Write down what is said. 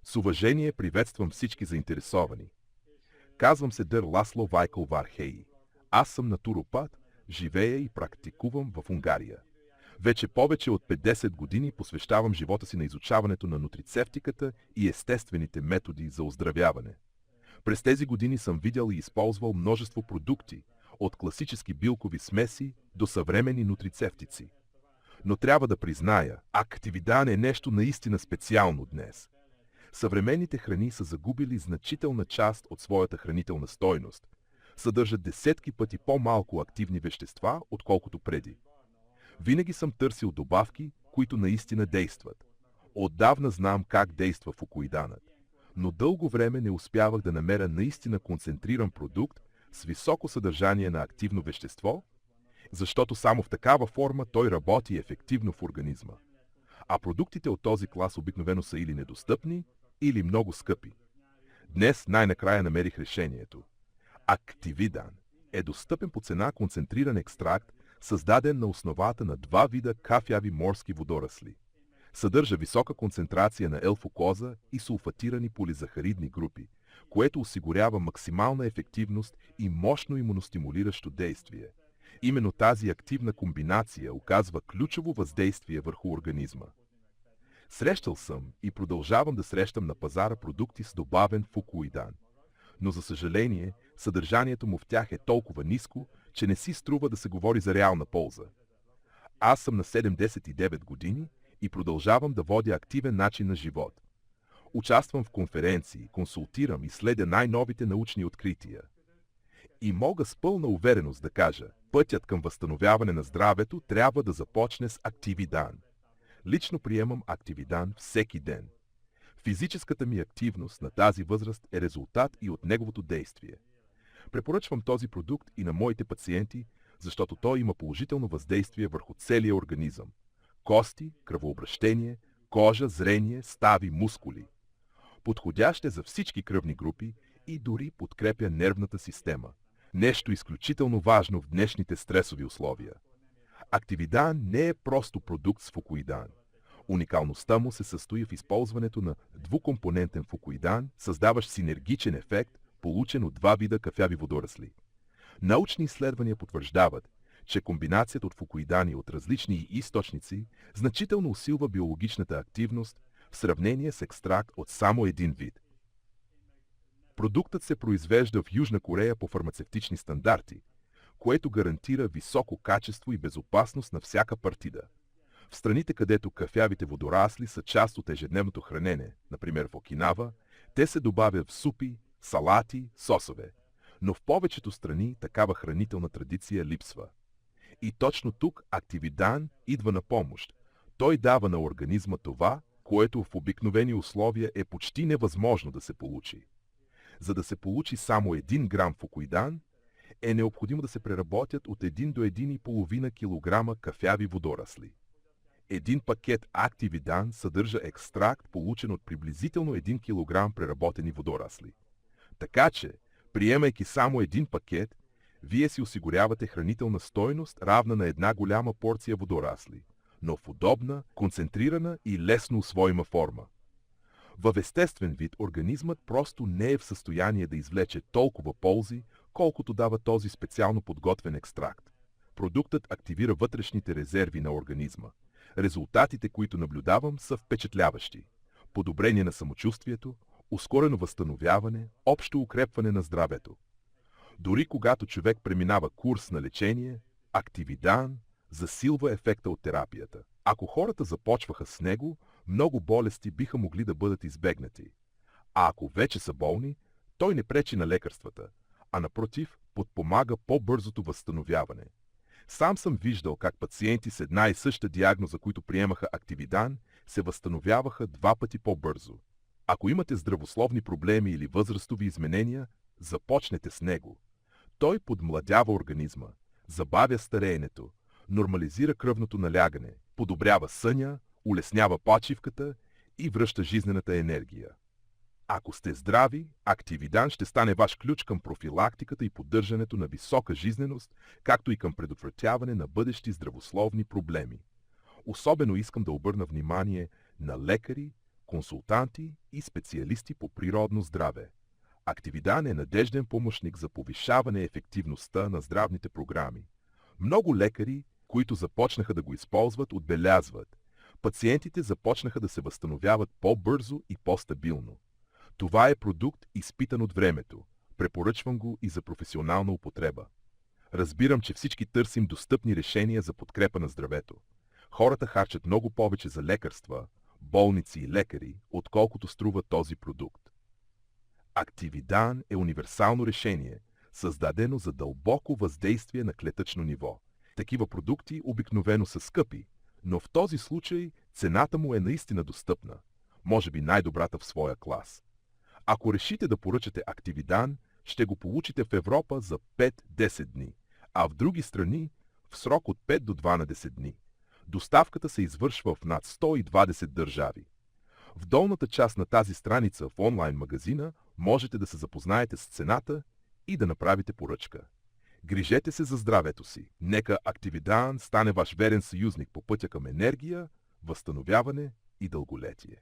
С уважение приветствам всички заинтересовани. Казвам се Дър Ласло Вайкъл Вархеи. Аз съм натуропат, живея и практикувам в Унгария. Вече повече от 50 години посвещавам живота си на изучаването на нутрицептиката и естествените методи за оздравяване. През тези години съм видял и използвал множество продукти, от класически билкови смеси до съвременни нутрицептици. Но трябва да призная, Активидан е нещо наистина специално днес. Съвременните храни са загубили значителна част от своята хранителна стойност. Съдържат десетки пъти по-малко активни вещества, отколкото преди. Винаги съм търсил добавки, които наистина действат. Отдавна знам как действа фукуиданът, но дълго време не успявах да намеря наистина концентриран продукт с високо съдържание на активно вещество, защото само в такава форма той работи ефективно в организма. А продуктите от този клас обикновено са или недостъпни, или много скъпи. Днес най-накрая намерих решението. Активидан е достъпен по цена концентриран екстракт, създаден на основата на два вида кафяви морски водорасли. Съдържа висока концентрация на елфукоза и сулфатирани полизахаридни групи, което осигурява максимална ефективност и мощно имуностимулиращо действие. Именно тази активна комбинация оказва ключово въздействие върху организма. Срещал съм и продължавам да срещам на пазара продукти с добавен фукуидан, но за съжаление съдържанието му в тях е толкова ниско, че не си струва да се говори за реална полза. Аз съм на 79 години и продължавам да водя активен начин на живот. Участвам в конференции, консултирам и следя най-новите научни открития. И мога с пълна увереност да кажа, пътят към възстановяване на здравето трябва да започне с Активидан. Лично приемам Активидан всеки ден. Физическата ми активност на тази възраст е резултат и от неговото действие. Препоръчвам този продукт и на моите пациенти, защото той има положително въздействие върху целия организъм. Кости, кръвообращение, кожа, зрение, стави, мускули. Подходящ е за всички кръвни групи и дори подкрепя нервната система. Нещо изключително важно в днешните стресови условия. Активидан не е просто продукт с фукуидан. Уникалността му се състои в използването на двукомпонентен фукуидан, създаващ синергичен ефект, получен от два вида кафяви водорасли. Научни изследвания потвърждават, че комбинацията от фукуидани от различни източници значително усилва биологичната активност в сравнение с екстракт от само един вид. Продуктът се произвежда в Южна Корея по фармацевтични стандарти, което гарантира високо качество и безопасност на всяка партида. В страните, където кафявите водорасли са част от ежедневното хранене, например в Окинава, те се добавят в супи, салати, сосове. Но в повечето страни такава хранителна традиция липсва. И точно тук Активидан идва на помощ. Той дава на организма това, което в обикновени условия е почти невъзможно да се получи. За да се получи само 1 грам фукуидан, е необходимо да се преработят от 1 до 1,5 кг кафяви водорасли. Един пакет Активидан съдържа екстракт, получен от приблизително 1 кг преработени водорасли. Така че, приемайки само един пакет, вие си осигурявате хранителна стойност, равна на една голяма порция водорасли, но в удобна, концентрирана и лесно усвоима форма. В естествен вид организмът просто не е в състояние да извлече толкова ползи, колкото дава този специално подготвен екстракт. Продуктът активира вътрешните резерви на организма. Резултатите, които наблюдавам, са впечатляващи. Подобрение на самочувствието, ускорено възстановяване, общо укрепване на здравето. Дори когато човек преминава курс на лечение, Активидан засилва ефекта от терапията. Ако хората започваха с него, много болести биха могли да бъдат избегнати. А ако вече са болни, той не пречи на лекарствата, а напротив, подпомага по-бързото възстановяване. Сам съм виждал как пациенти с една и съща диагноза, които приемаха Активидан, се възстановяваха 2 пъти по-бързо. Ако имате здравословни проблеми или възрастови изменения, започнете с него. Той подмладява организма, забавя стареенето, нормализира кръвното налягане, подобрява съня, улеснява почивката и връща жизнената енергия. Ако сте здрави, Активидан ще стане ваш ключ към профилактиката и поддържането на висока жизненост, както и към предотвратяване на бъдещи здравословни проблеми. Особено искам да обърна внимание на лекари, консултанти и специалисти по природно здраве. Активидан е надежден помощник за повишаване ефективността на здравните програми. Много лекари, които започнаха да го използват, отбелязват. Пациентите започнаха да се възстановяват по-бързо и по-стабилно. Това е продукт, изпитан от времето. Препоръчвам го и за професионална употреба. Разбирам, че всички търсим достъпни решения за подкрепа на здравето. Хората харчат много повече за лекарства, болници и лекари, отколкото струва този продукт. Активидан е универсално решение, създадено за дълбоко въздействие на клетъчно ниво. Такива продукти обикновено са скъпи, но в този случай цената му е наистина достъпна, може би най-добрата в своя клас. Ако решите да поръчате Активидан, ще го получите в Европа за 5-10 дни, а в други страни в срок от 5 до 12 дни. Доставката се извършва в над 120 държави. В долната част на тази страница в онлайн магазина можете да се запознаете с цената и да направите поръчка. Грижете се за здравето си. Нека Активидан стане ваш верен съюзник по пътя към енергия, възстановяване и дълголетие.